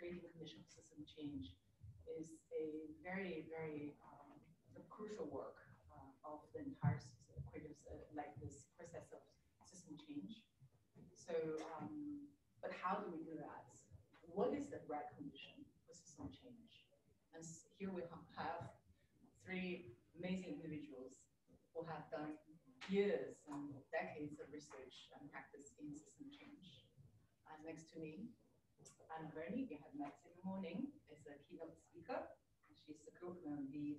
creating condition for system change is a very, very crucial work of the entire creative, like this process of system change. So, but how do we do that? What is the right condition for system change? And here we have three amazing individuals who have done years and decades of research and practice in system change. And next to me, Anne Bernie, we have met this morning, is a keynote speaker. She's the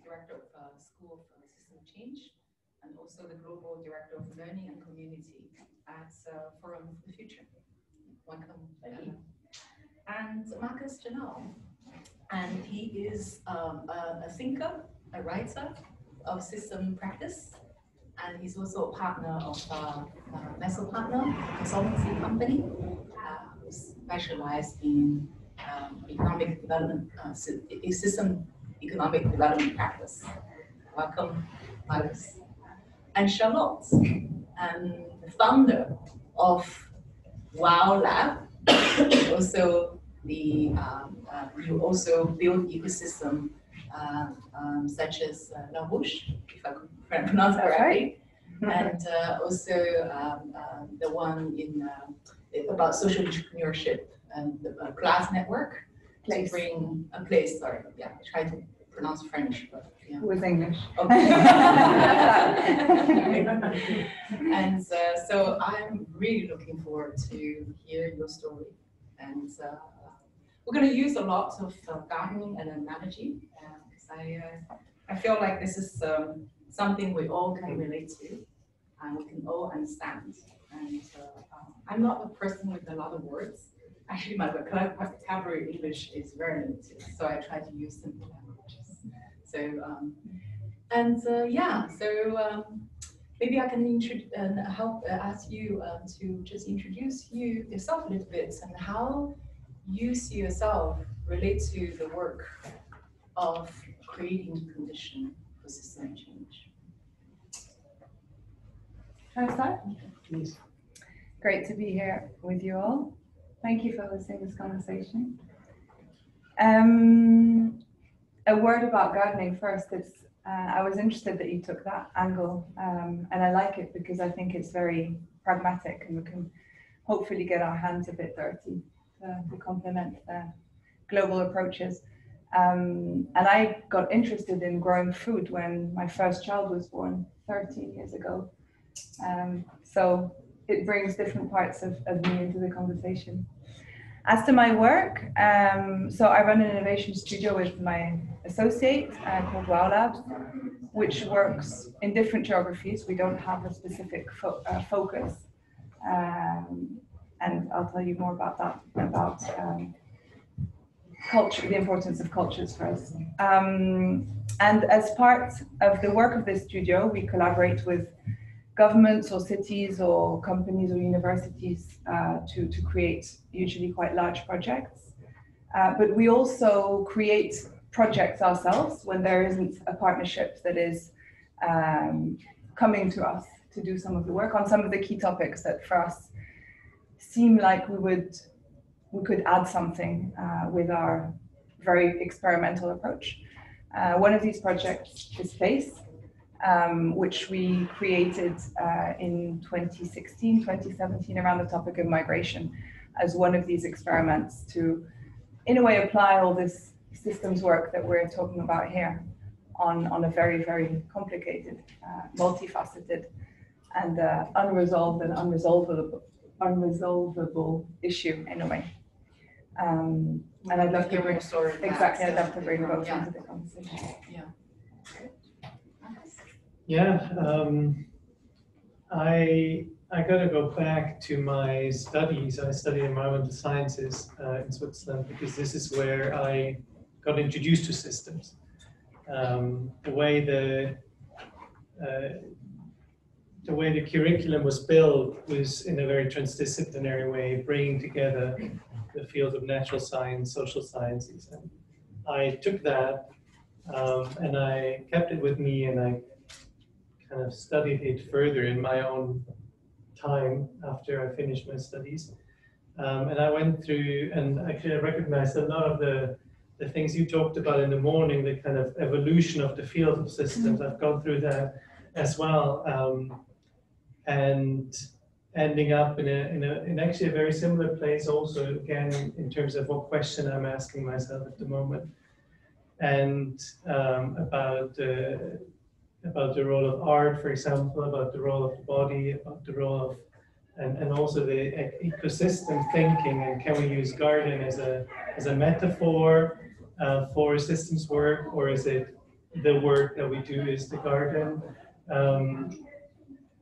director of School of System Change, and also the Global Director of Learning and Community at Forum for the Future. Welcome. Thank you. And Marcus Janal, and he is a thinker, a writer of system practice, and he's also a partner of Vessel Partner, a consultancy company, specialized in economic development, system economic development practice. Welcome, Marcus. And Charlotte, the founder of WOW Lab, also you also build ecosystem such as La Ruche, if I could pronounce it correctly, and also the one in about social entrepreneurship and the class network to bring a place. Sorry, yeah, try to pronounce French, but yeah. With English. Okay. And so I'm really looking forward to hear your story, and we're going to use a lot of gardening and analogy because I feel like this is something we all can relate to and we can all understand. And I'm not a person with a lot of words. Actually, my vocabulary English is very limited, so I try to use simple languages. So, maybe I can ask you to just introduce yourself a little bit and how you see yourself relate to the work of creating condition for system change. Can I start? Please. Great to be here with you all. Thank you for hosting this conversation. A word about gardening first. I was interested that you took that angle, and I like it because I think it's very pragmatic and we can hopefully get our hands a bit dirty to complement global approaches. And I got interested in growing food when my first child was born 13 years ago. So it brings different parts of me into the conversation. As to my work, so I run an innovation studio with my associate called WOW Labs, which works in different geographies. We don't have a specific focus. And I'll tell you more about that, about culture, the importance of cultures for us. And as part of the work of this studio, we collaborate with governments or cities or companies or universities to create usually quite large projects. But we also create projects ourselves when there isn't a partnership that is coming to us to do some of the work on some of the key topics that for us seem like we could add something with our very experimental approach. One of these projects is SPACE, which we created in 2016, 2017 around the topic of migration as one of these experiments to, in a way, apply all this systems work that we're talking about here on a very, very complicated, multifaceted and unresolved and unresolvable issue in a way. And I'd love to bring exactly. I'd love to bring both into the conversation. I got to go back to my studies. I studied environmental sciences in Switzerland because this is where I got introduced to systems. The way the curriculum was built was in a very transdisciplinary way, bringing together the fields of natural science, social sciences. And I took that and I kept it with me, and I kind of studied it further in my own time after I finished my studies. And I went through, and actually I recognized a lot of the things you talked about in the morning, the kind of evolution of the field of systems. I've gone through that as well, and ending up in actually a very similar place also, again, in terms of what question I'm asking myself at the moment, and about the role of art, for example, about the role of the body, about the role of and also the ecosystem thinking, and can we use garden as a metaphor for systems work, or is it the work that we do is the garden?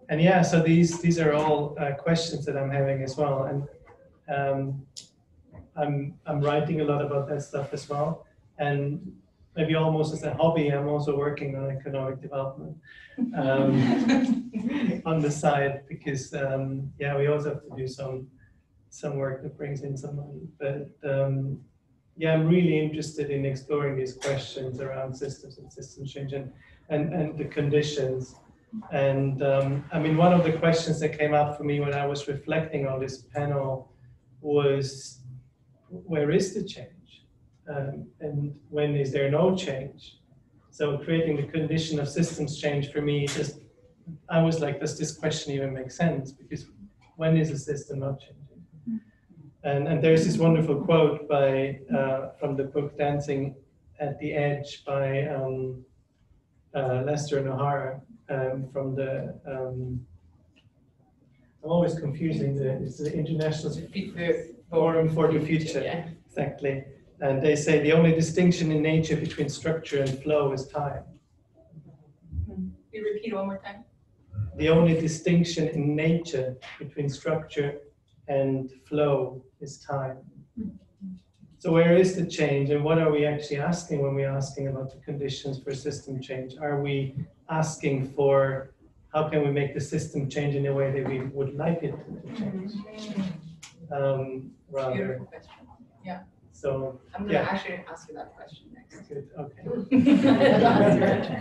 And yeah, so these are all questions that I'm having as well, and I'm writing a lot about that stuff as well, and maybe almost as a hobby, I'm also working on economic development on the side, because yeah, we also have to do some work that brings in some money. But yeah, I'm really interested in exploring these questions around systems and systems change and the conditions. And I mean, one of the questions that came up for me when I was reflecting on this panel was, where is the change? And when is there no change? So creating the condition of systems change for me, just I was like, does this question even make sense? Because when is a system not changing? And there's this wonderful quote by from the book Dancing at the Edge by Lester and O'Hara from the I'm always confusing it's the International Forum for the Future. Yeah. Exactly. And they say the only distinction in nature between structure and flow is time. Can you repeat one more time? The only distinction in nature between structure and flow is time. So where is the change, and what are we actually asking when we're asking about the conditions for system change? Are we asking for how can we make the system change in a way that we would like it to change? Rather. Beautiful question. Yeah. So I'm going to actually ask you that question next. Good. Okay.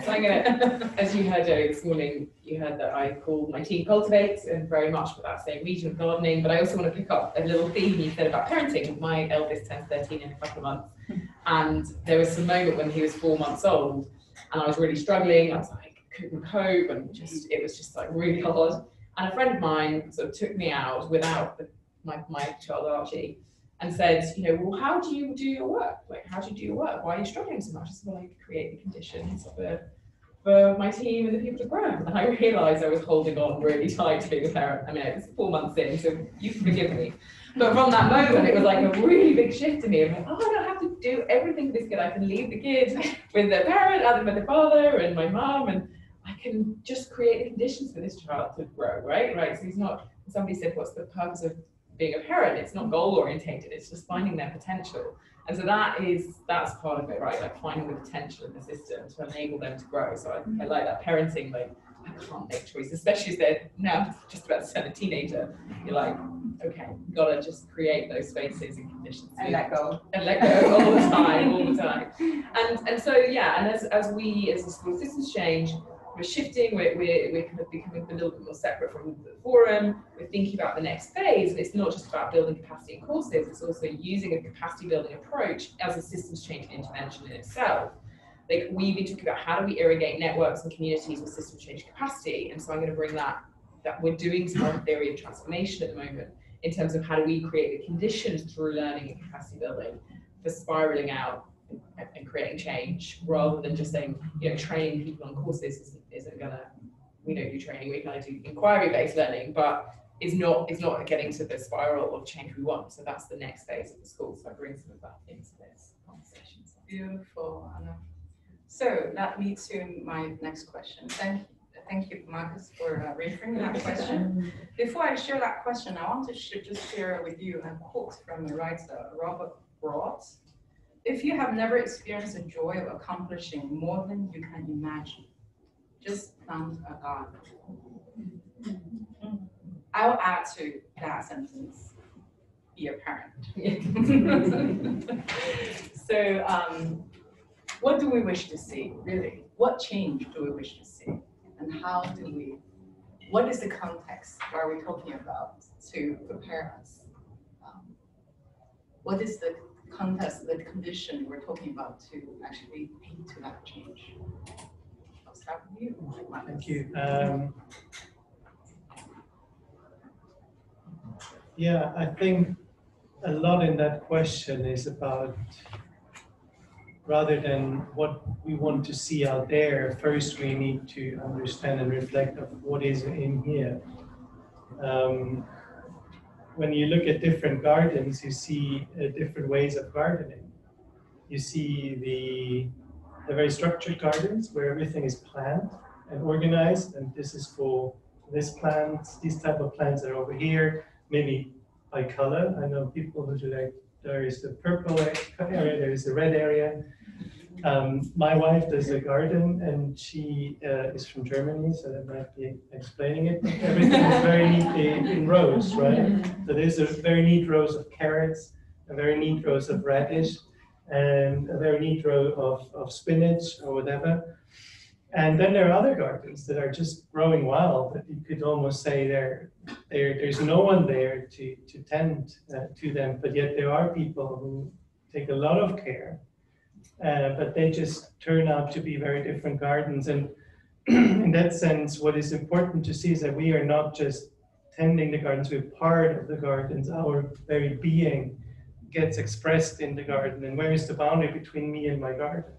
So I'm gonna, as you heard Joe this morning, you heard that I called my team Cultivate, and very much for that same region of gardening. But I also want to pick up a little theme you said about parenting. My eldest turns 13 in a couple of months, and there was some moment when he was 4 months old, and I was really struggling. I was like, couldn't cope, and it was just like really hard. And a friend of mine sort of took me out without my child Archie, and said, you know, well, how do you do your work? Like, how do you do your work? Why are you struggling so much? I said, well, I create the conditions for my team and the people to grow. And I realized I was holding on really tight to being a parent. I mean, it was 4 months in, so you can forgive me. But from that moment, it was like a really big shift to me. I'm like, oh, I don't have to do everything for this kid. I can leave the kids with their parent, other with their father and my mom, and I can just create the conditions for this child to grow, right? Right. So he's not, somebody said, what's the purpose of being a parent? It's not goal orientated, it's just finding their potential. And so that's part of it, right? Like finding the potential in the system to enable them to grow. So I like that parenting, like I can't make choices, especially as they're now just about to turn a teenager. You're like, okay, you gotta just create those spaces and conditions. And let go. And let go all the time. And so yeah, and as the school systems change, we're shifting, we're kind of becoming a little bit more separate from the forum. We're thinking about the next phase, and it's not just about building capacity in courses, it's also using a capacity building approach as a systems change intervention in itself. Like we've been talking about how do we irrigate networks and communities with system change capacity, and so I'm going to bring that we're doing some theory of transformation at the moment in terms of how do we create the conditions through learning and capacity building for spiraling out and creating change, rather than just saying, you know, training people on courses isn't gonna, we don't do training, we kind of do inquiry-based learning, but it's not getting to the spiral of change we want. So that's the next phase of the school. So I bring some of that into this conversation. Beautiful, Anna. So that leads to my next question. Thank you, Marcus, for reframing that question. Before I share that question, I want to just share with you a quote from the writer Robert Broad. If you have never experienced the joy of accomplishing more than you can imagine, just plant a garden. I'll add to that sentence, be a parent. So what do we wish to see, really? What change do we wish to see? And how do we, what is the context are we talking about to prepare us what is the context, the condition we're talking about to actually lead to that change? I'll start with you. Thank you. Yeah, I think a lot in that question is about, rather than what we want to see out there, first we need to understand and reflect of what is in here. When you look at different gardens, you see different ways of gardening. You see the very structured gardens where everything is planned and organized, and this is for this plant, these type of plants are over here, maybe by color. I know people who do like, there is the purple area, there is the red area. My wife does a garden, and she is from Germany, so that might be explaining it. Everything is very neatly in rows, right? So there's a very neat rows of carrots, a very neat rows of radish, and a very neat row of spinach or whatever. And then there are other gardens that are just growing wild, that you could almost say there's no one there to tend to them, but yet there are people who take a lot of care. But they just turn out to be very different gardens. And in that sense, what is important to see is that we are not just tending the gardens, we're part of the gardens. Our very being gets expressed in the garden. And where is the boundary between me and my garden?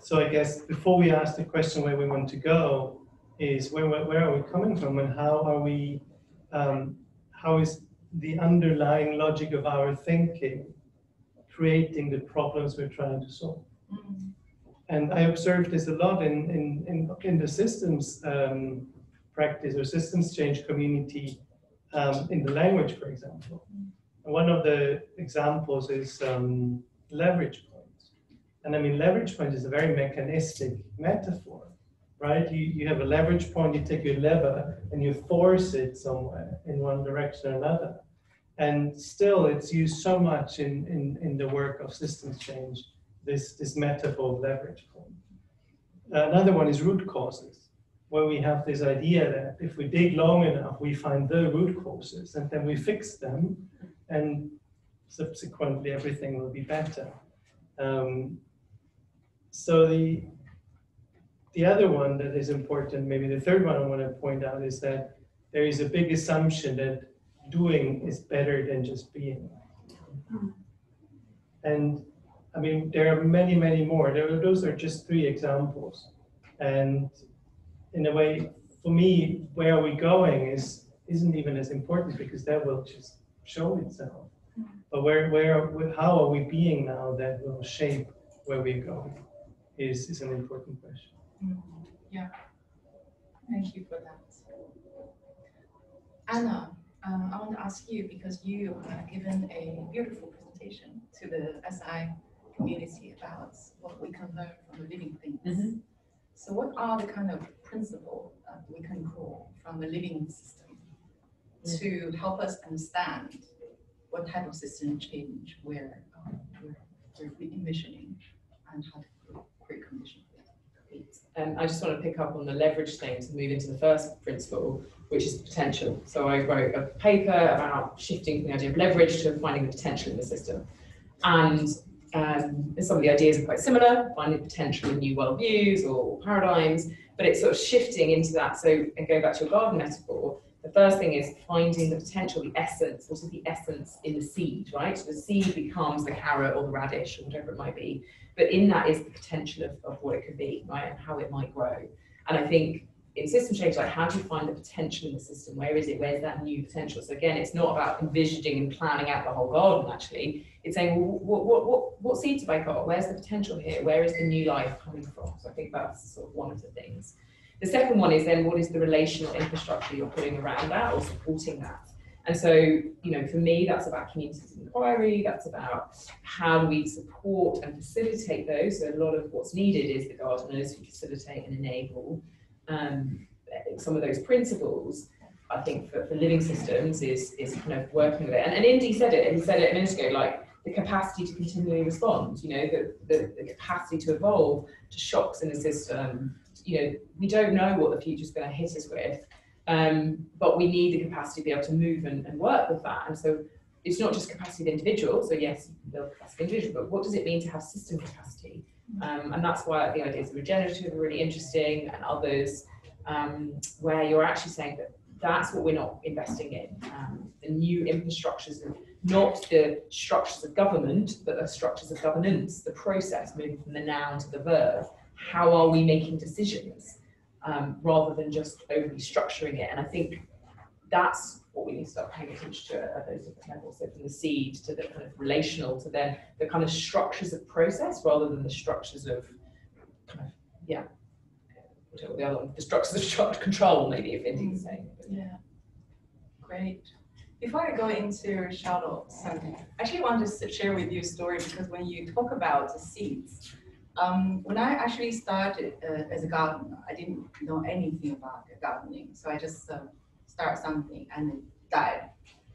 So I guess before we ask the question where we want to go, is where are we coming from, and how are we, how is the underlying logic of our thinking creating the problems we're trying to solve? Mm-hmm. And I observed this a lot in the systems practice or systems change community in the language, for example. And one of the examples is leverage points. And I mean, leverage point is a very mechanistic metaphor, right? You have a leverage point, you take your lever and you force it somewhere in one direction or another. And still, it's used so much in the work of systems change, this metaphor of leverage point. Another one is root causes, where we have this idea that if we dig long enough, we find the root causes, and then we fix them, and subsequently everything will be better. So the other one that is important, maybe the third one I want to point out, is that there is a big assumption that doing is better than just being. And I mean, there are many, many more. Those are just 3 examples. And in a way, for me, where are we going isn't even as important, because that will just show itself. But how are we being now that will shape where we're going is an important question. Yeah, thank you for that. Anna, I want to ask you, because you have given a beautiful presentation to the SI community about what we can learn from the living things. Mm-hmm. So what are the kind of principles we can draw from the living system to help us understand what type of system change we're envisioning and how to create conditions for that? I just want to pick up on the leverage thing to move into the first principle, which is potential. So I wrote a paper about shifting the idea of leverage to finding the potential in the system. And some of the ideas are quite similar, finding potential in new worldviews or paradigms, but it's sort of shifting into that. So, and going back to your garden metaphor, the first thing is finding the potential, the essence. What is the essence in the seed, right? So the seed becomes the carrot or the radish or whatever it might be. But in that is the potential of what it could be, right? And how it might grow. And I think in system change, like, how do you find the potential in the system? Where is it? Where's that new potential? So again, it's not about envisioning and planning out the whole garden, actually. It's saying, well, what seeds have I got? Where's the potential here? Where is the new life coming from? So I think that's sort of one of the things. The second one is then, what is the relational infrastructure you're putting around that or supporting that? And so, you know, for me, that's about communities of inquiry. That's about how do we support and facilitate those. So a lot of what's needed is the gardeners who facilitate and enable some of those principles. I think for living systems is kind of working with it. And Indy said it. He said it a minute ago, like the capacity to continually respond. You know, the capacity to evolve to shocks in the system. You know, we don't know what the future is going to hit us with. But we need the capacity to be able to move and work with that. And so it's not just capacity of individual. So yes, you can build capacity of individual, but what does it mean to have system capacity? And that's why the ideas of regenerative are really interesting, and others where you're actually saying that that's what we're not investing in, the new infrastructures, and not the structures of government, but the structures of governance, the process, moving from the noun to the verb. How are we making decisions, rather than just overly structuring it? And I think that's what we need to start paying attention to at those different levels. So from the seed to the kind of relational to then the kind of structures of process, rather than the structures of kind of, yeah, whatever the other one, the structures of structure control, maybe, if Indy's saying. Yeah, great. Before I go into Charlotte, I actually want to share with you a story, because when you talk about the seeds, when I actually started as a gardener, I didn't know anything about gardening. So I just start something and it died.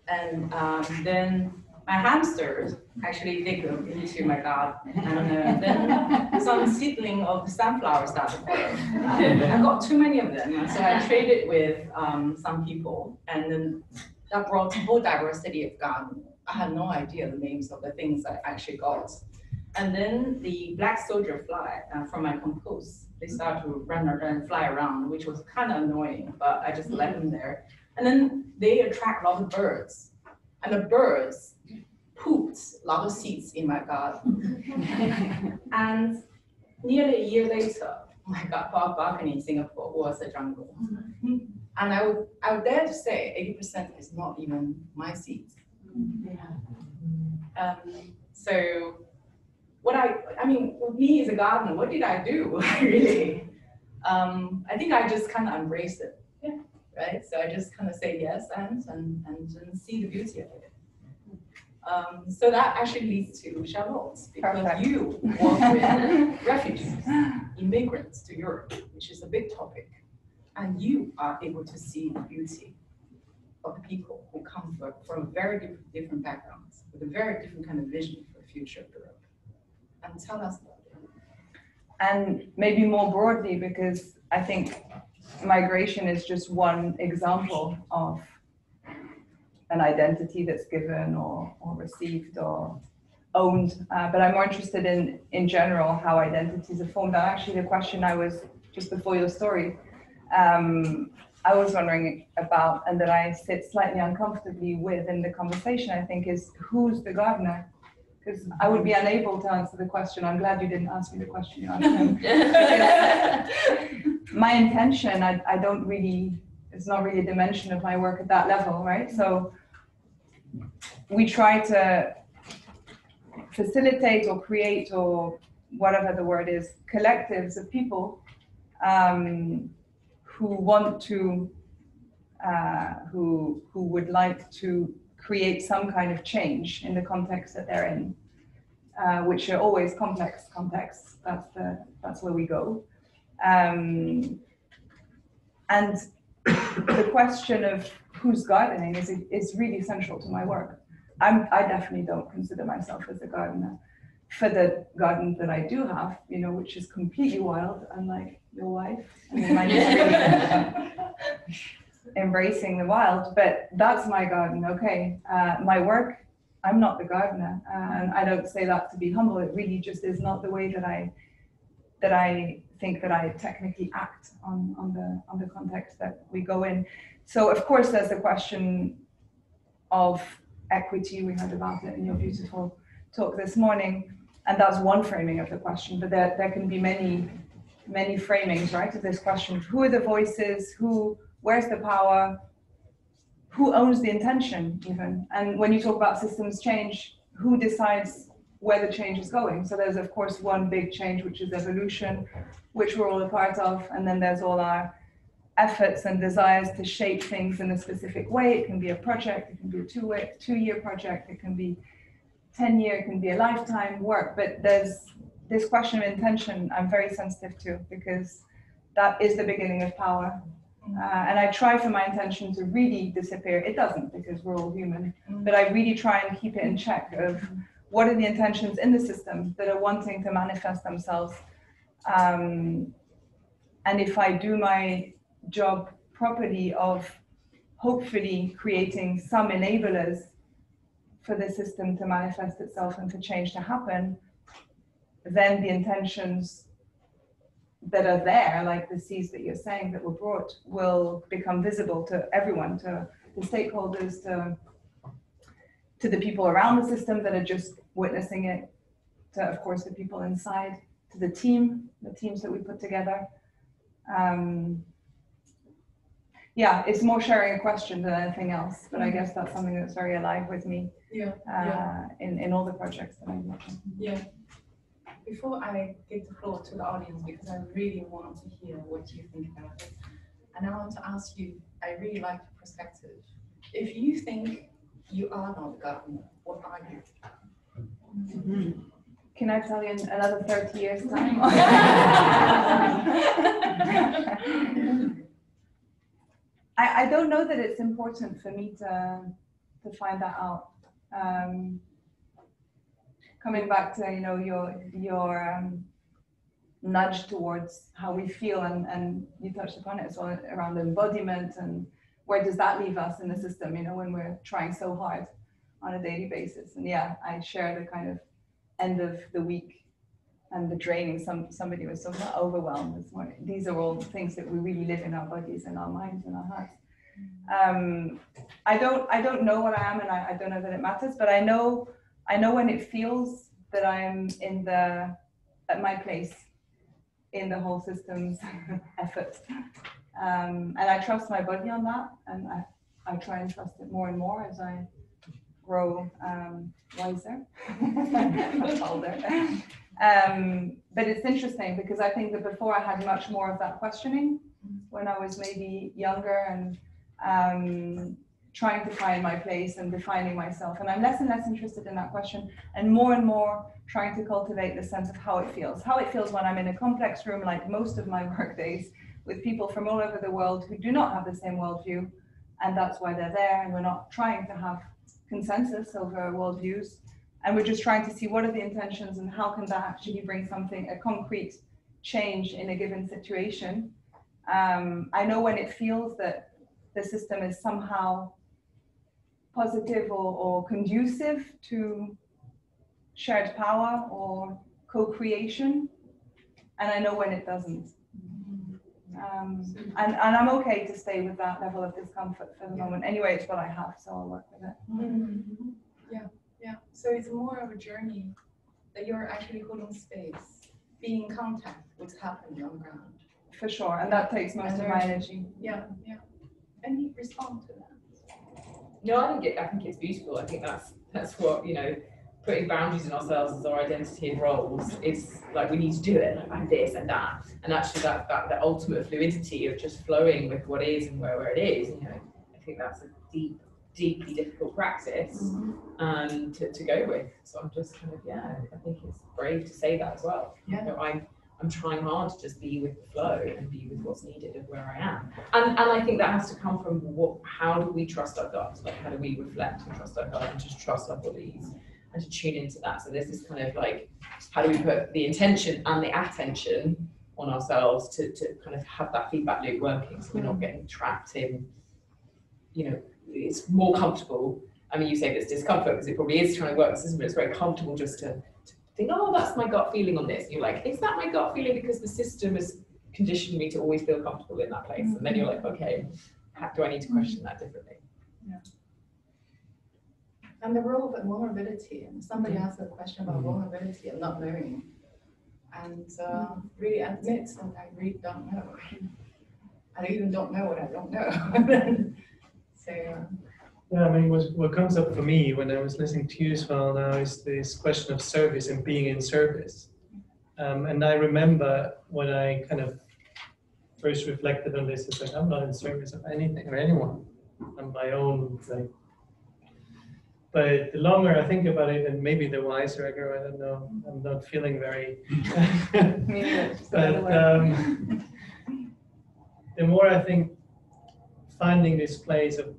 And then my hamsters actually dig them into my garden. And then some seedling of the sunflower started growing. I got too many of them. So I traded with some people, and then that brought a whole diversity of garden. I had no idea the names of the things I actually got. And then the black soldier fly from my compost, they start to run and fly around, which was kind of annoying, but I just left them there. And then they attract a lot of birds. And the birds pooped a lot of seeds in my garden. And nearly a year later, my balcony in Singapore was a jungle. And I would dare to say 80% is not even my seeds. So what I mean, with me as a gardener, what did I do, really? I think I just kind of embraced it, right? So I just kind of say yes and see the beauty of it. So that actually leads to Charlotte, because Perfect. you work with refugees, immigrants to Europe, which is a big topic. And you are able to see the beauty of the people who come from very different backgrounds, with a very different kind of vision for the future of Europe. And tell us about it. And maybe more broadly, because I think migration is just one example of an identity that's given or received or owned. But I'm more interested in general how identities are formed. And actually the question I was, just before your story, I was wondering about, and that I sit slightly uncomfortably with in the conversation, I think, is who's the gardener? Because I would be unable to answer the question. I'm glad you didn't ask me the question you asked me. My intention, I don't really, it's not really a dimension of my work at that level, right? So we try to facilitate or create, or whatever the word is, collectives of people who want to, who would like to create some kind of change in the context that they're in, which are always complex contexts. That's where we go. And the question of who's gardening is really central to my work. I definitely don't consider myself as a gardener. For the garden that I do have, you know, which is completely wild, unlike your wife. I mean, mine is really embracing the wild, but that's my garden, okay. My work, I'm not the gardener, and I don't say that to be humble. It really just is not the way that I think that I technically act on the context that we go in. So of course there's the question of equity. We heard about it in your beautiful talk this morning, and that's one framing of the question, but there can be many framings, right, of this question. Who are the voices? Where's the power? Who owns the intention, even? And when you talk about systems change, who decides where the change is going? So there's, of course, one big change, which is evolution, which we're all a part of. And then there's all our efforts and desires to shape things in a specific way. It can be a project, it can be a two-year project, it can be 10-year, it can be a lifetime work. But there's this question of intention I'm very sensitive to, because that is the beginning of power. And I try for my intention to really disappear. It doesn't, because we're all human, but I really try and keep it in check of what are the intentions in the system that are wanting to manifest themselves. And if I do my job properly of hopefully creating some enablers for the system to manifest itself and for change to happen, then the intentions that are there, like the seeds that you're saying that were brought, will become visible to everyone, to the stakeholders, to the people around the system that are just witnessing it, to, of course, the people inside, to the teams that we put together. Yeah, it's more sharing a question than anything else, but I guess that's something that's very alive with me. In all the projects that I'm working. Yeah. Before I give the floor to the audience, because I really want to hear what you think about it, and I want to ask you, I really like the perspective. If you think you are not the government, what are you? Can I tell you in another 30 years' time? I don't know that it's important for me to find that out. Coming back to your nudge towards how we feel, and you touched upon it as well around embodiment, and where does that leave us in the system? When we're trying so hard on a daily basis. And yeah, I share the kind of end of the week and the draining. Somebody was so overwhelmed this morning. These are all things that we really live in our bodies and our minds and our hearts. I don't know what I am, and I don't know that it matters, but I know when it feels that I'm at my place in the whole system's effort. And I trust my body on that, and I try and trust it more and more as I grow wiser, older. But it's interesting because I think that before I had much more of that questioning when I was maybe younger and trying to find my place and defining myself. And I'm less and less interested in that question, and more trying to cultivate the sense of how it feels when I'm in a complex room, like most of my work days, with people from all over the world who do not have the same worldview, and that's why they're there. And we're not trying to have consensus over worldviews, and we're just trying to see what are the intentions and how can that actually bring a concrete change in a given situation. I know when it feels that the system is somehow positive or conducive to shared power or co-creation, and I know when it doesn't. And I'm okay to stay with that level of discomfort for the moment. Anyway, it's what I have, so I'll work with it. Yeah. So it's more of a journey that you're actually holding space, being in contact with what's happening on the ground. For sure, and that takes most of my energy. Yeah. And you respond to that. No, I think it's beautiful. I think that's what, putting boundaries in ourselves as our identity and roles. It's like we need to do it, like this and that. And actually that ultimate fluidity of just flowing with what is and where it is, I think that's a deeply difficult practice to go with. So I'm just kind of, I think it's brave to say that as well. Yeah. I'm trying hard to just be with the flow and be with what's needed of where I am. And I think that has to come from how do we trust our gut? Like, how do we reflect and trust our gut and just trust our bodies and to tune into that? So there's this kind of like, how do we put the intention and the attention on ourselves to kind of have that feedback loop working, so we're not getting trapped in, it's more comfortable. I mean, you say there's discomfort because it probably is trying to work the system, but it's very comfortable just to think, oh, that's my gut feeling on this. And you're like, is that my gut feeling because the system has conditioned me to always feel comfortable in that place? And then you're like, okay, do I need to question that differently? Yeah. And the role of vulnerability, and somebody asked a question about vulnerability and not knowing, and really admit that I really don't know. I even don't know what I don't know. So. Yeah, I mean, what comes up for me when I was listening to you as well now is this question of service and being in service. And I remember when I kind of first reflected on this, it's like, I'm not in service of anything or anyone. I'm my own, like. But the longer I think about it, and maybe the wiser I grow, I don't know, I'm not feeling very. But the more I think, finding this place of,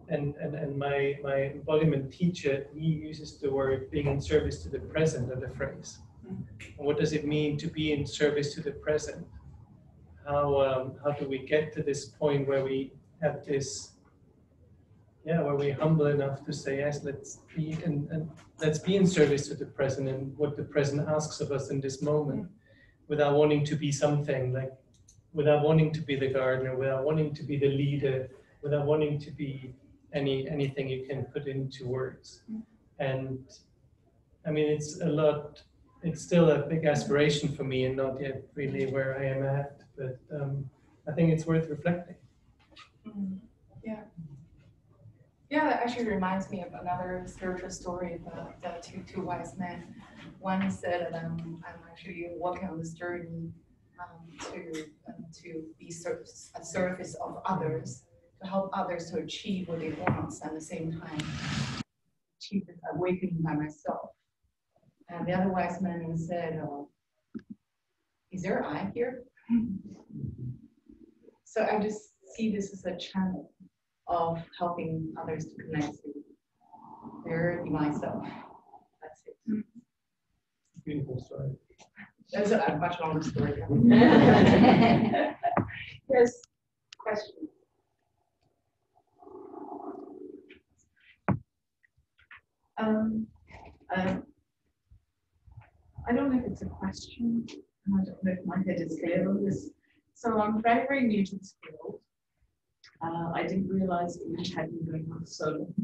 and my embodiment teacher, he uses the word being in service to the present of the phrase. And what does it mean to be in service to the present? How do we get to this point where we have this yeah, where we're humble enough to say, yes, let's be and let's be in service to the present and what the present asks of us in this moment, without wanting to be something, like without wanting to be the gardener, without wanting to be the leader, without wanting to be anything you can put into words. And I mean, it's still a big aspiration for me and not yet really where I am at, but I think it's worth reflecting. Yeah. Yeah, that actually reminds me of another spiritual story about the two wise men. One said that I'm actually walking on this journey to be a service of others, to help others to achieve what they want, and at the same time achieve this awakening by myself. And the other wise man said, is there an I here? So I just see this as a channel of helping others to connect to their divine self. That's it. Beautiful story. That's a much longer story. Yes, question. I don't know if it's a question, and I don't know if my head is clear on this. So I'm very, very new to this field. I didn't realize it had been going on so long.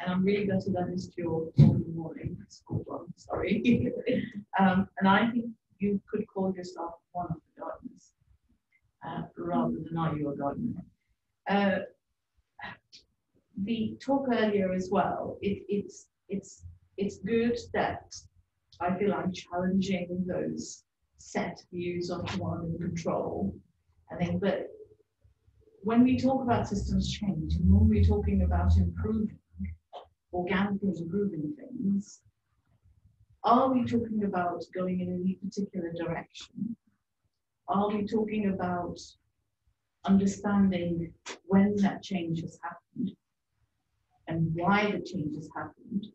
And I'm really gutted I missed your talk in the morning. Sorry. And I think you could call yourself one of the gardeners, rather than are you a gardener? The talk earlier as well, it's good that I feel I'm challenging those set views of command and control. I think that when we talk about systems change, and when we're talking about improving, organically improving things, are we talking about going in any particular direction? Are we talking about understanding when that change has happened and why the change has happened?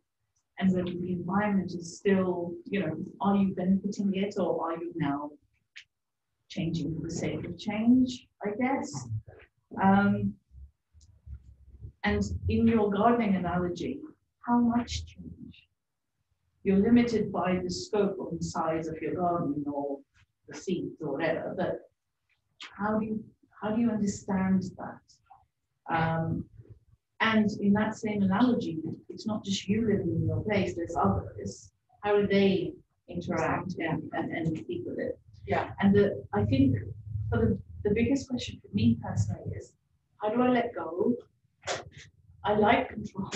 And whether the environment is still, are you benefiting it, or are you now changing for the sake of change, I guess? And in your gardening analogy, how much change? You're limited by the scope or the size of your garden or the seeds or whatever, but how do you understand that? And in that same analogy, it's not just you living in your place, there's others. How do they interact and speak with it? Yeah. And I think for the biggest question for me personally is, how do I let go? I like control.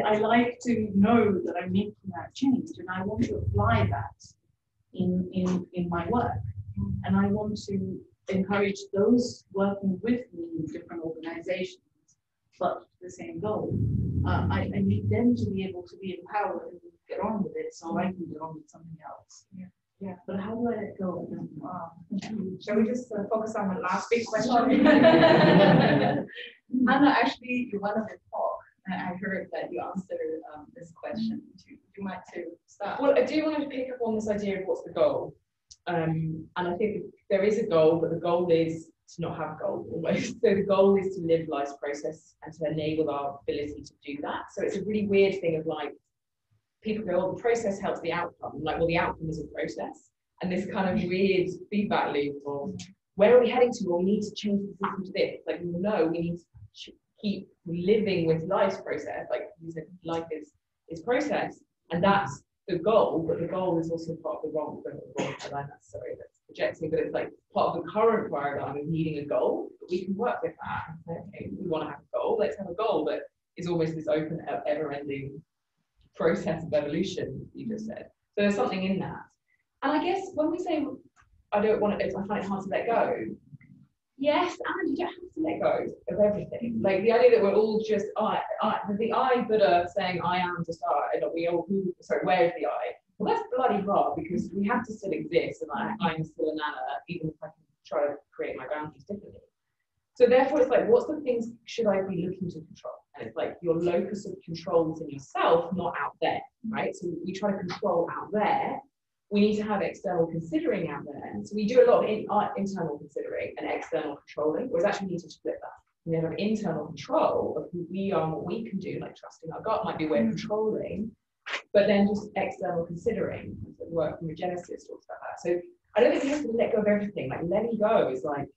I like to know that I'm making that change, and I want to apply that in my work. And I want to encourage those working with me in different organizations, but the same goal. I need them to be able to be empowered and get on with it, so I can get on with something else. Yeah. But how do I let go? Shall we just focus on the last big question? Anna, actually, you wanted to talk, and I heard that you answered this question too. Would you like to start? Well, I do want to pick up on this idea of what's the goal. And I think there is a goal, but the goal is to not have a goal almost. So the goal is to live life's process and to enable our ability to do that. So it's a really weird thing of like, people go, oh, the process helps the outcome. Like, well, the outcome is a process. And this kind of weird feedback loop of where are we heading to? Well, we need to change the system to this. Like, no, we need to keep living with life's process. Like you said, life is process. And that's the goal, but the goal is also part of the wrong paradigm. Sorry, that's projecting, but it's like part of the current paradigm of needing a goal. But we can work with that and say, okay, we want to have a goal, let's have a goal that is almost this open, ever-ending process of evolution, you just said. So there's something in that. And I guess when we say, I find it hard to let go, yes, and you don't have to let go of everything. Like the idea that we're all just the I Buddha saying I am just I, and we all where's the I? Well, that's bloody hard because we have to still exist, and I'm still a Nana, even if I can try to create my boundaries differently. So therefore, it's like, what's the things should I be looking to control? And it's like your locus of control is in yourself, not out there, right? So we try to control out there. We need to have external considering out there. So we do a lot of internal considering and external controlling, whereas actually we need to split that. we then have internal control of who we are and what we can do, like trusting our gut might be a way of controlling, but then just external considering, the work from Regenesis talks about that. So I don't think you have to let go of everything. Like letting go is like,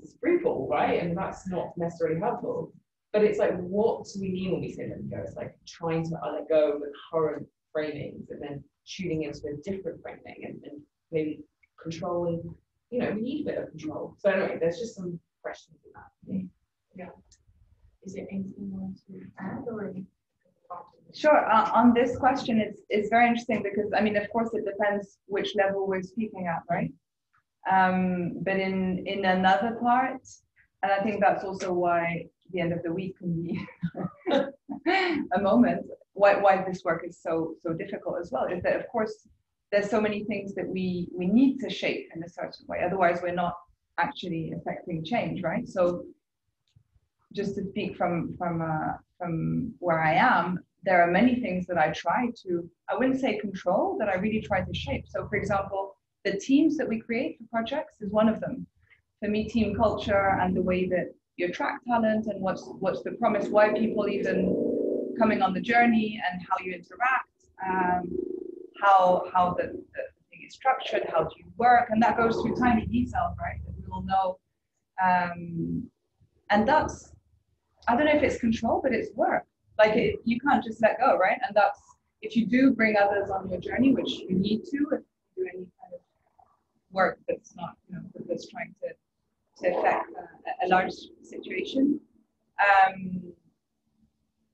it's brutal, right? And that's not necessarily helpful. But it's like, what do we mean when we say letting go? It's like trying to let go of the current framings and then tuning into a different framing and maybe controlling, we need a bit of control. So anyway, there's just some questions in that. Yeah. Is there anything you want to add or? Sure. On this question, it's very interesting because, I mean, of course, it depends which level we're speaking at, right? But in another part, and I think that's also why the end of the week can be a moment, why this work is so difficult as well, is that, of course, there's so many things that we need to shape in a certain way. Otherwise, we're not actually affecting change, right? So just to speak from where I am, there are many things that I try to, I wouldn't say control, that I really try to shape. So for example, the teams that we create for projects is one of them. For me, team culture and the way that you attract talent and what's the promise, why people even coming on the journey and how you interact, how the thing is structured, how do you work, and that goes through tiny details, right, that we all know. And that's, I don't know if it's control, but it's work. Like you can't just let go, right? And that's, if you do bring others on your journey, which you need to, if you do any kind of work that's not, that's trying to affect a large situation,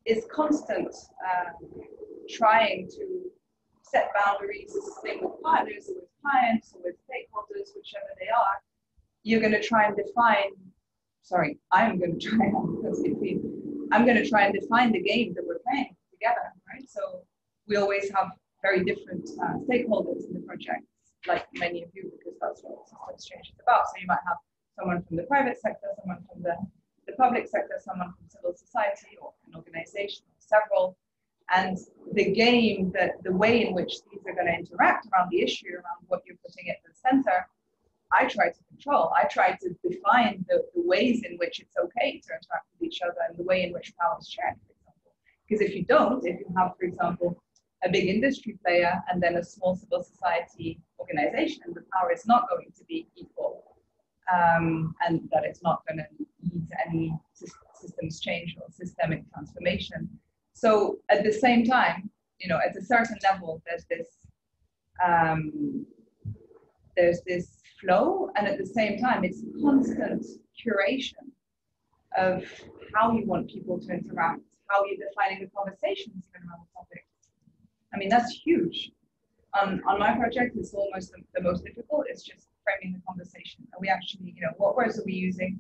is constant trying to set boundaries, same with partners, or with clients, or with stakeholders, whichever they are. You're going to try and define, I'm going to try and define the game that we're playing together, right? So we always have very different stakeholders in the projects, like many of you, because that's what systems change is about. So you might have someone from the private sector, someone from the public sector, someone from civil society or an organization, or several. And the game, the way in which these are going to interact around the issue, around what you're putting at the center, I try to control. I try to define the ways in which it's okay to interact with each other and the way in which power is shared, for example. Because if you don't, if you have, for example, a big industry player and then a small civil society organization, the power is not going to be equal, and that it's not going to lead to any systems change or systemic transformation. So at the same time, at a certain level, there's this flow, and at the same time, it's constant curation of how you want people to interact, how you're defining the conversations even around the topic. I mean, that's huge. On my project, it's almost the most difficult. It's just framing the conversation. Are we actually, what words are we using?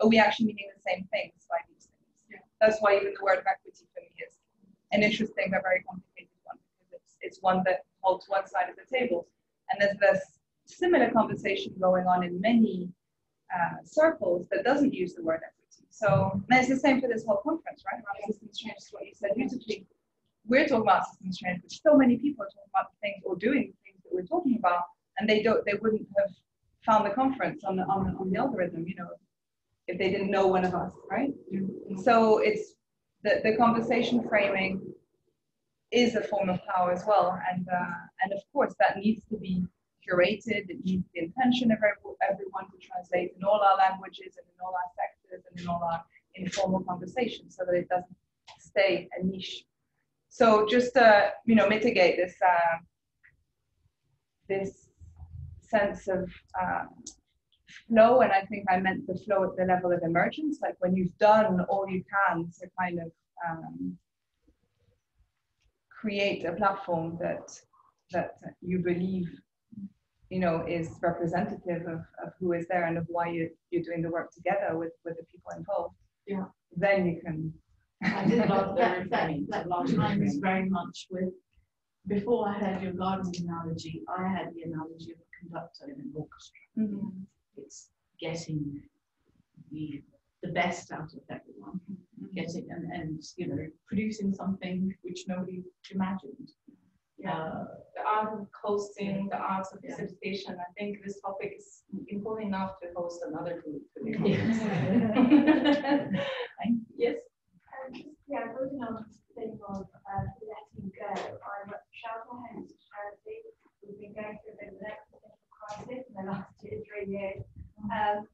Are we actually meaning the same things by these things? Yeah. That's why even the word of equity for me is an interesting but very complicated one, because it's one that holds one side of the table. And there's this similar conversation going on in many circles that doesn't use the word equity. So it's the same for this whole conference, right? Around systems change, is what you said beautifully. We're talking about systems change, but so many people are talking about the things or doing the things that we're talking about, and they wouldn't have found the conference on the algorithm, if they didn't know one of us, right? Mm-hmm. So it's the conversation framing is a form of power as well, and of course that needs to be curated. It needs the intention of everyone to translate in all our languages and in all our sectors and in all our informal conversations, so that it doesn't stay a niche. So just to mitigate this sense of flow, and I think I meant the flow at the level of emergence, like when you've done all you can to kind of create a platform that you believe is representative of who is there and of why you're doing the work together with the people involved. Yeah. Then you can. I did love that last time is very much with, before I had your gardening analogy, I had the analogy of a conductor in an orchestra. Mm-hmm. It's getting the best out of everyone, getting and producing something which nobody imagined. Yeah, art of hosting, the art of facilitation. I think this topic is important enough to host another group today. Yes. Yeah, building on the thing of letting go, I'm at Shelter Homes Charity. We've been going through a bit of an existential crisis in the last 2 to 3 years. And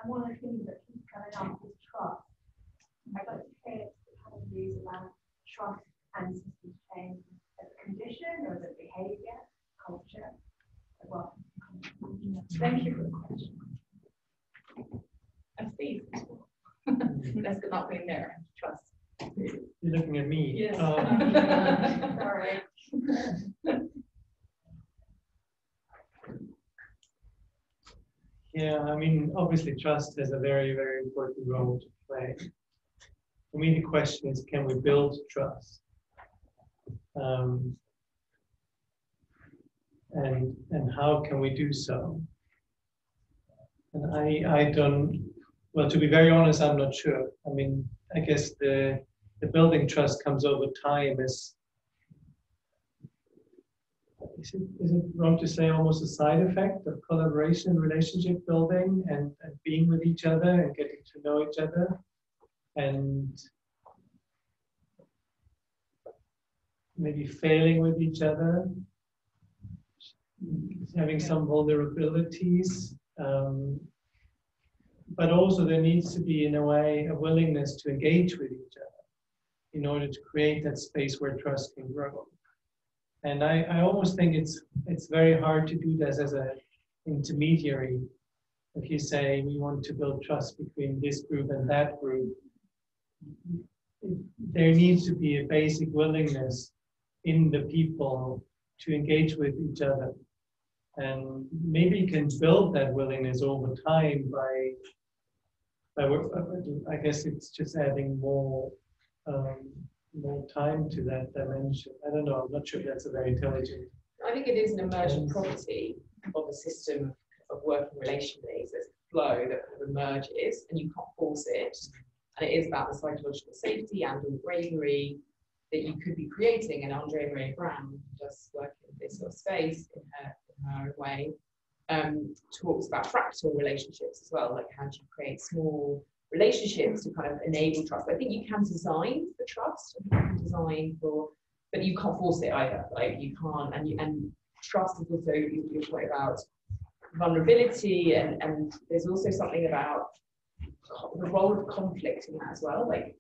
one of the things that keeps coming up is trust. I'd like to hear kind of views around trust and systems change as a condition or as a behaviour, culture. Well, Thank you for the question. And Steve, that's not in there. Trust. You're looking at me. Yes. sorry. Yeah, I mean, obviously trust has a very, very important role to play. For me, the question is, can we build trust? And how can we do so? And I don't, well, to be very honest, I'm not sure. I mean, I guess the building trust comes over time as, is it wrong to say almost a side effect of collaboration, relationship building, and being with each other and getting to know each other, and maybe failing with each other, having some vulnerabilities, but also there needs to be, in a way, a willingness to engage with each other in order to create that space where trust can grow. And I almost think it's very hard to do this as an intermediary. If you say we want to build trust between this group and that group, there needs to be a basic willingness in the people to engage with each other. And maybe you can build that willingness over time by I guess it's just adding more time to that dimension. I don't know, I'm not sure if that's a very intelligent. I think it is an emergent property of a system of working relationally. There's a flow that kind of emerges and you can't force it. And it is about the psychological safety and the bravery that you could be creating. And Andre Marie Brown, just working in this sort of space in her way, talks about fractal relationships as well, like how do you create small relationships to kind of enable trust. I think you can design for trust, and you can design for, but you can't force it either. Like you can't, and trust is also your point about vulnerability, and there's also something about the role of conflict in that as well. Like,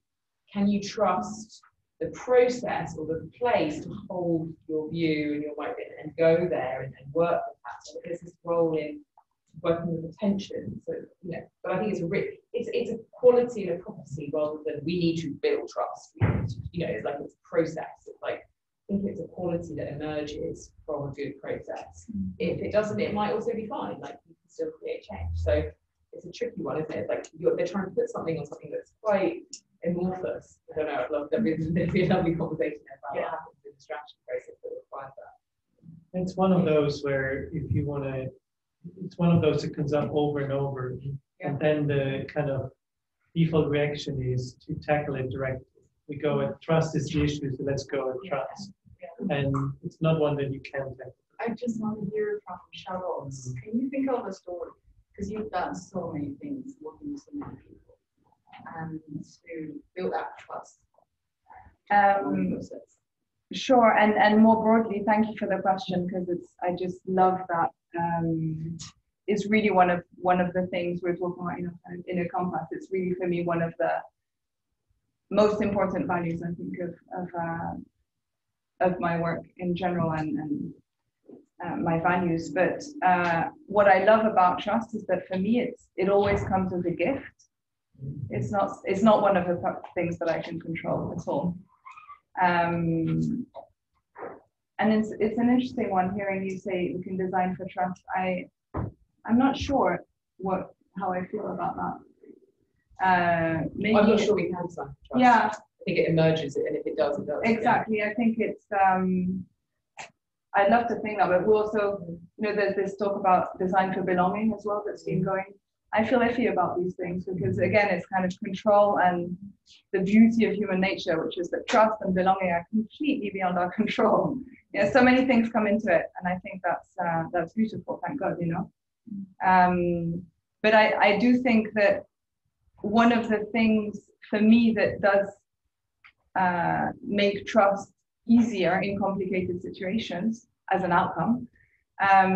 can you trust the process or the place to hold your view and your moment and go there and work with that? So there's this role in working with attention. So, you know, but I think it's a quality and a property rather than we need to build trust. We need to, you know, it's like it's a process. It's like, I think it's a quality that emerges from a good process. If it doesn't, it might also be fine. Like you can still create change. So it's a tricky one, isn't it? Like they're trying to put something on something that's quite amorphous. I don't know. I'd love there'd be a lovely conversation about what happens in the strategy process that requires that. It's one of those where if you want to, it's one of those that comes up over and over, and then the kind of default reaction is to tackle it directly. We go at trust is the issue, so let's go at trust. And it's not one that you can tackle. I just want to hear from Charlotte. Can you think of a story? Because you've done so many things, working with so many people, and to build up trust. Sure, and more broadly, thank you for the question, because I just love that. It's really one of the things we're talking about in a compass. It's really for me one of the most important values, I think, of my work in general and my values. But what I love about trust is that for me it always comes as a gift. It's not one of the things that I can control at all. And it's an interesting one hearing you say we can design for trust. I'm not sure how I feel about that. Maybe I'm not sure we can design for trust. Yeah. I think it emerges, and if it does, it does. Exactly. Yeah. I think it's I'd love to think that, but we also, there's this talk about design for belonging as well that's been going. I feel iffy about these things because, again, it's kind of control and the beauty of human nature, which is that trust and belonging are completely beyond our control Yeah, so many things come into it, and I think that's beautiful. Thank God, you know. But I do think that one of the things for me that does make trust easier in complicated situations as an outcome are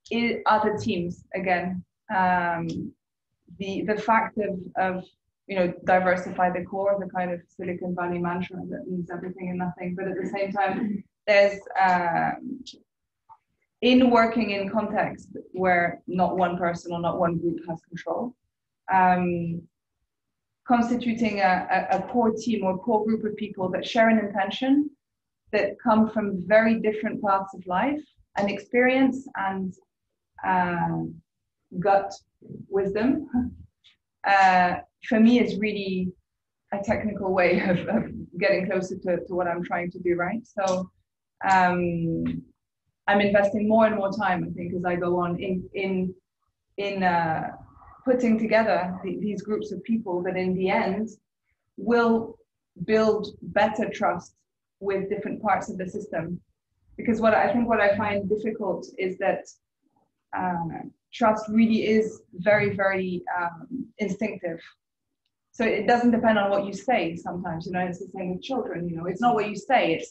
the teams again. The fact of you know, diversify the core, the kind of Silicon Valley mantra that means everything and nothing, but at the same time, there's in working in context where not one person or not one group has control, constituting a core team or core group of people that share an intention, that come from very different paths of life and experience and gut wisdom, for me is really a technical way of getting closer to what I'm trying to do, right? So I'm investing more and more time, I think, as I go on in putting together these groups of people that in the end will build better trust with different parts of the system. Because what I find difficult is that trust really is very, very instinctive. So it doesn't depend on what you say sometimes, you know, it's the same with children, you know, it's not what you say,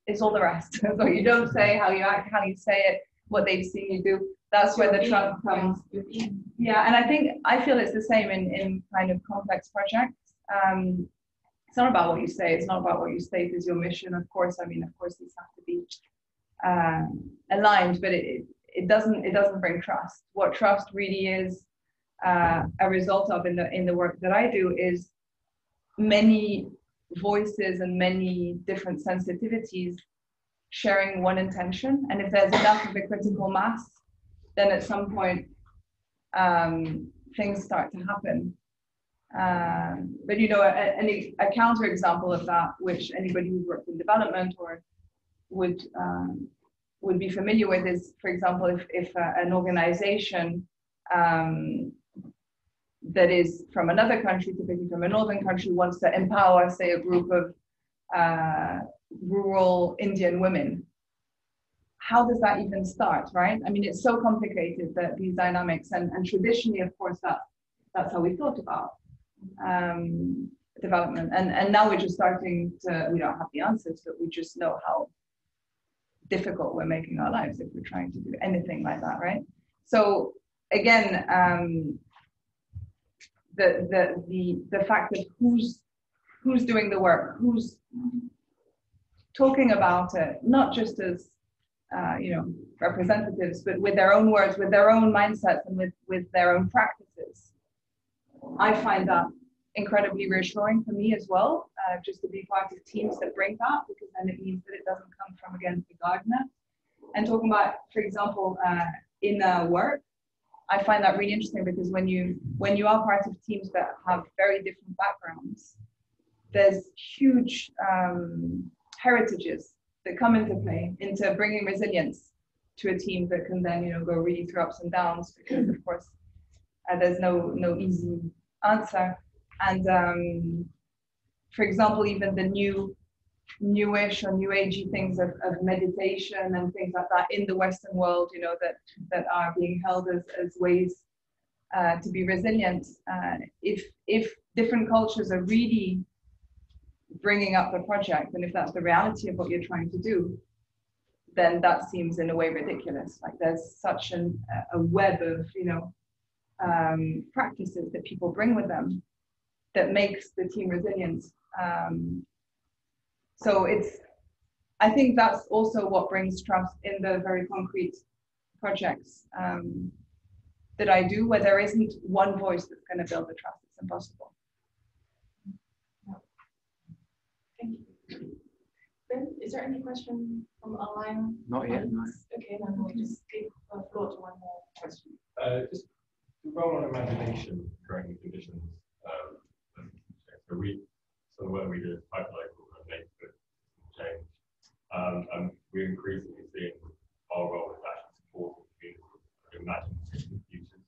it's all the rest. So you don't say, how you act, how you say it, what they've seen you do. That's where the trust comes. Yeah, and I feel it's the same in kind of complex projects. It's not about what you say, it's not about what you state as your mission. Of course, I mean, of course, these have to be aligned, but it doesn't bring trust. What trust really is a result of in the work that I do is many voices and many different sensitivities sharing one intention. And if there's enough of a critical mass, then at some point things start to happen. But you know, a counterexample of that, which anybody who's worked in development or would be familiar with, is, for example, if an organization that is from another country, typically from a northern country, wants to empower, say, a group of rural Indian women. How does that even start, right? I mean, it's so complicated, that these dynamics, and traditionally, of course, that's how we thought about development. And now we're just starting to, we don't have the answers, but we just know how difficult we're making our lives if we're trying to do anything like that, right? So again, the fact that who's doing the work, who's talking about it, not just as you know, representatives, but with their own words, with their own mindsets, and with their own practices. I find that incredibly reassuring for me as well, just to be part of teams that bring that, because then it means that it doesn't come from, again, the gardener. And talking about, for example, in work, I find that really interesting, because when you are part of teams that have very different backgrounds, there's huge heritages that come into play, into bringing resilience to a team that can then, you know, go really through ups and downs, because of course there's no easy answer. And for example, even the newish or new agey things of meditation and things like that in the Western world, you know, that are being held as ways to be resilient. If different cultures are really bringing up the project, and if that's the reality of what you're trying to do, then that seems in a way ridiculous. Like there's such a web of, you know, practices that people bring with them that makes the team resilient. So I think that's also what brings trust in the very concrete projects that I do, where there isn't one voice that's going to build the trust. It's impossible. Thank you. Ben, is there any question from online? Not yet, no. Okay, then we'll just give the floor to one more question. Just the role on imagination during conditions. So some of the work we did, hyperlocal and neighborhood change, and we're increasingly seeing our role as actually supporting communities to imagine futures.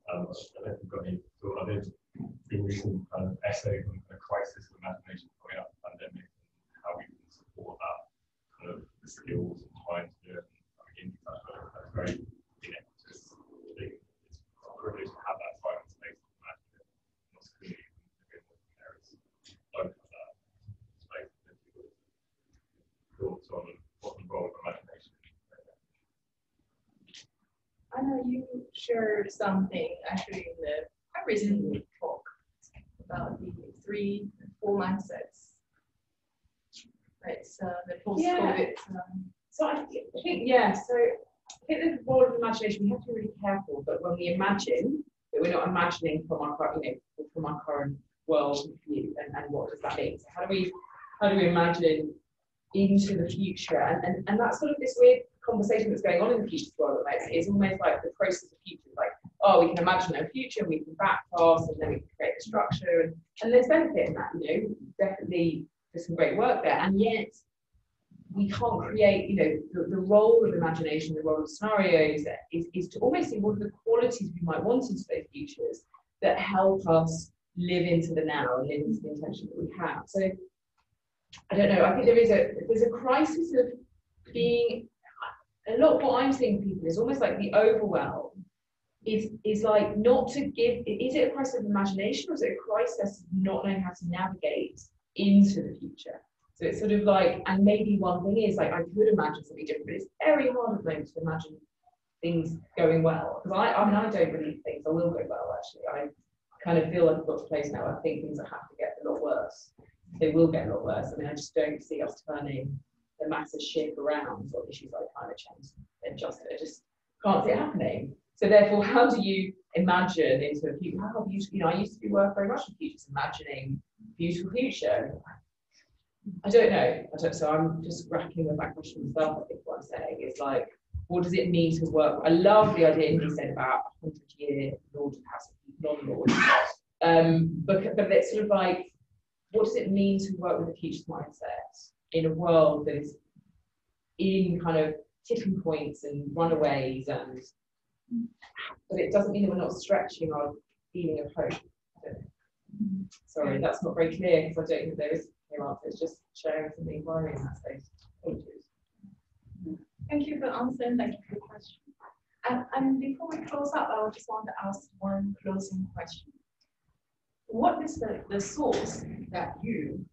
I don't know if you've got any thought on it. Been recent kind of essay on a crisis of imagination coming out of the pandemic, and how we can support that kind of skill shared something actually in the quite recent talk about the 3-4 mindsets. Right, so the post-COVID. So I think, yeah, so I think the role of imagination, we have to be really careful, but when we imagine, that we're not imagining from our, from our current world view, and what does that mean? So how do we imagine into the future? And that's sort of this weird conversation that's going on in the future world at the moment. It's almost like the process of future, like, oh, we can imagine a future, we can backpass, and then we can create a structure, and there's benefit in that, definitely there's some great work there, and yet we can't create, the role of imagination, the role of scenarios is to almost see what are the qualities we might want into those futures that help us live into the now and live into the intention that we have. So I don't know, I think there's a crisis of being, a lot of what I'm seeing people is almost like the overwhelm is like not to give, is it a crisis of imagination, or is it a crisis of not knowing how to navigate into the future? So it's sort of like, and maybe one thing is like, I could imagine something different, but it's very hard at the moment to imagine things going well. Because I don't believe things will go well, actually. I kind of feel like I've got to a place now, I think things have to get a lot worse. They will get a lot worse. I mean, I just don't see us turning the massive ship around on issues like climate change. I just can't see it happening. So therefore, how do you imagine into a future? How beautiful, I used to work very much with futures, imagining beautiful future. I don't know. So I'm just grappling with that question myself. I think what I'm saying is like, what does it mean to work? I love the idea he said about 100-year Lord of House of non-Lord. But it's sort of like, what does it mean to work with a future mindset in a world that is in kind of tipping points and runaways, but it doesn't mean that we're not stretching our feeling of hope. Sorry, that's not very clear because I don't think there is a clear answer. It's just sharing something worrying in that space. Thank you for answering. Thank you for the question. And before we close up, I just want to ask one closing question. What is the source that you,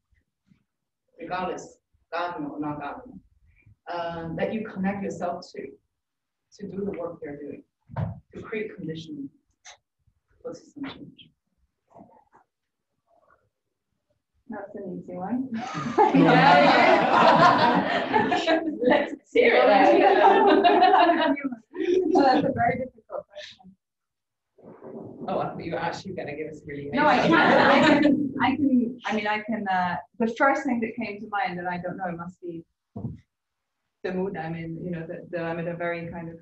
regardless government or not government, that you connect yourself to do the work you're doing, to create conditions for system change? That's an easy one. Let's hear it. That's a very difficult question. Oh, I thought you were actually going to give us really. No, I can. I can. The first thing that came to mind, and I don't know, it must be the mood I'm in. I'm at a very kind of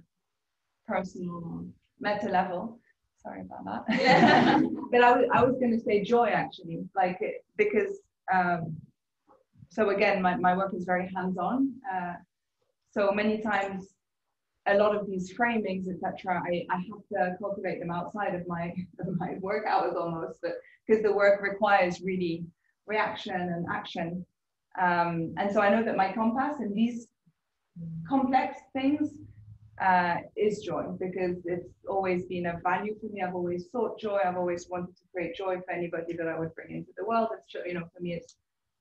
personal, meta level. Sorry about that. Yeah. But I was going to say joy, actually, because so again, my work is very hands-on. So many times, a lot of these framings, etc., I have to cultivate them outside of my work hours almost, but because the work requires really reaction and action. And so I know that my compass in these complex things is joy, because it's always been a value for me. I've always sought joy. I've always wanted to create joy for anybody that I would bring into the world. It's, for me, it's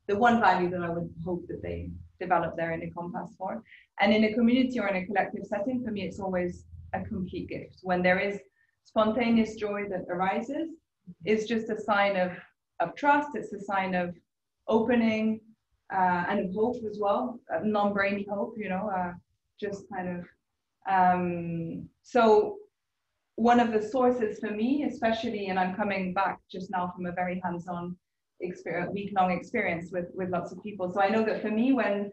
the one value that I would hope that they develop there in a compass for. And in a community or in a collective setting, for me, it's always a complete gift. When there is spontaneous joy that arises, it's just a sign of trust. It's a sign of opening and of hope as well, non-brainy hope, just kind of. So one of the sources for me, especially, and I'm coming back just now from a very hands-on week-long experience with lots of people. So I know that for me, when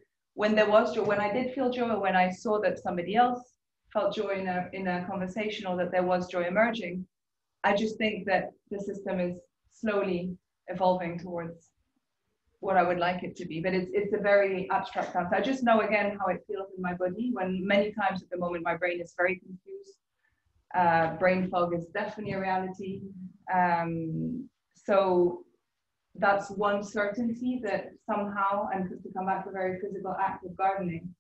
there was joy, when I did feel joy, or when I saw that somebody else felt joy in a conversation, or that there was joy emerging, I just think that the system is slowly evolving towards what I would like it to be. But it's a very abstract answer. I just know again how it feels in my body, when many times at the moment my brain is very confused. Brain fog is definitely a reality. So that's one certainty, that somehow, and to come back to a very physical act of gardening,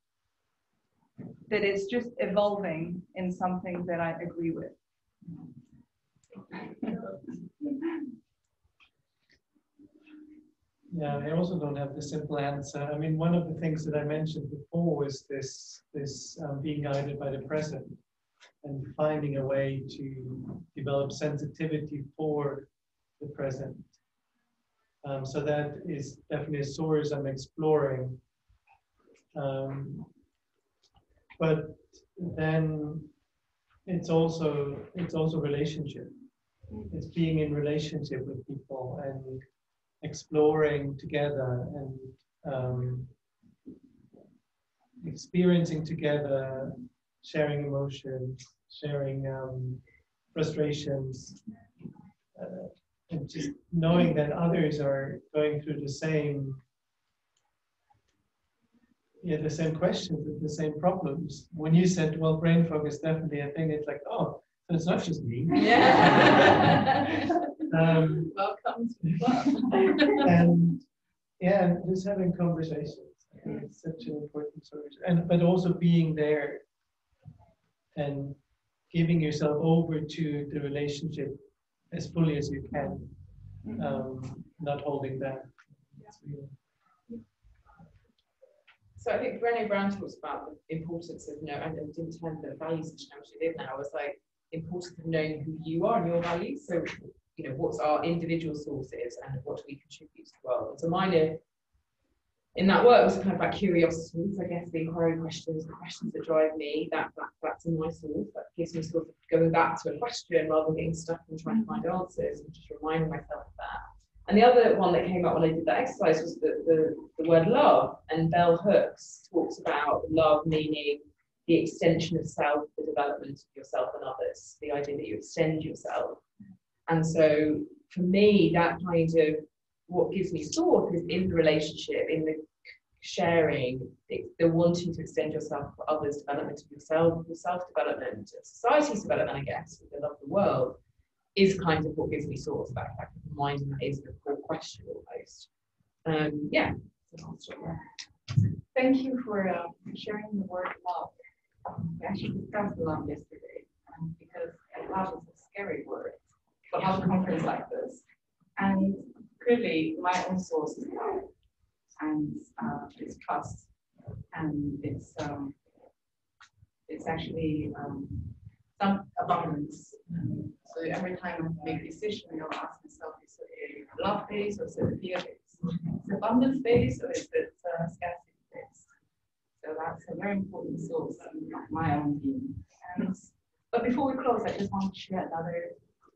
that is just evolving in something that I agree with. Yeah, I also don't have the simple answer. I mean, one of the things that I mentioned before was this being guided by the present. and finding a way to develop sensitivity for the present. So that is definitely a source I'm exploring. But then it's also relationship. It's being in relationship with people and exploring together and experiencing together, sharing emotions, sharing frustrations, and just knowing that others are going through the same questions and the same problems. When you said, well, brain fog is definitely a thing, it's like, oh, so it's not just me. Yeah. Welcome to the club. And yeah, just having conversations. I think it's such an important source. But also being there and giving yourself over to the relationship as fully as you can, not holding back. So I think Brené Brown talks about the importance of knowing, and didn't turn the values session, actually did now, was like the importance of knowing who you are and your values. So, you know, what's our individual sources and what do we contribute to the world? And so mine in that work was kind of about curiosities, I guess, the inquiry questions, the questions that drive me, that's in my source. That gives me sort of going back to a question rather than getting stuck and trying to find answers, and just reminding myself of that. And the other one that came up when I did that exercise was the word love. And Bell Hooks talks about love meaning the extension of self, the development of yourself and others, the idea that you extend yourself. And so for me, that kind of what gives me source is in the relationship, in the sharing, the wanting to extend yourself for others, development of yourself, your self-development, society's development, I guess, with the love of the world, is kind of what gives me source. That kind of mind, and that is the core question almost. Yeah. Thank you for sharing the word love. We actually discussed love yesterday because love is a scary word for a conference like this. And clearly, my own source is love, and it's trust, and it's actually some abundance. So every time I make a decision, I'll ask myself, is it a love base or is it a fear base? Is it abundance base or is it scarcity base? So that's a very important source in my own being. But before we close, I just want to share another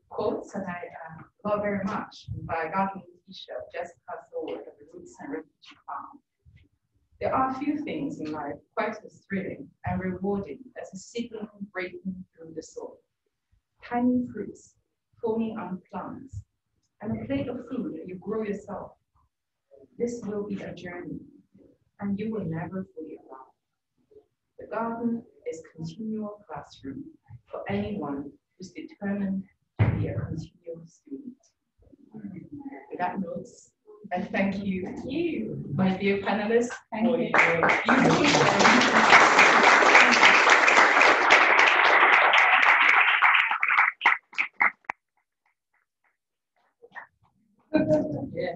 quote that I love very much by Garden Teacher, Jessica Soul, The Roots and Refugee Farm. There are a few things in life quite as thrilling and rewarding as a seedling breaking through the soil. Tiny fruits forming on plants, and a plate of food you grow yourself. This will be a journey, and you will never fully arrive. The garden is a continual classroom for anyone who's determined to be a continual student. With that notes, and thank you, my dear panelists, for your beautiful sharing. Yeah.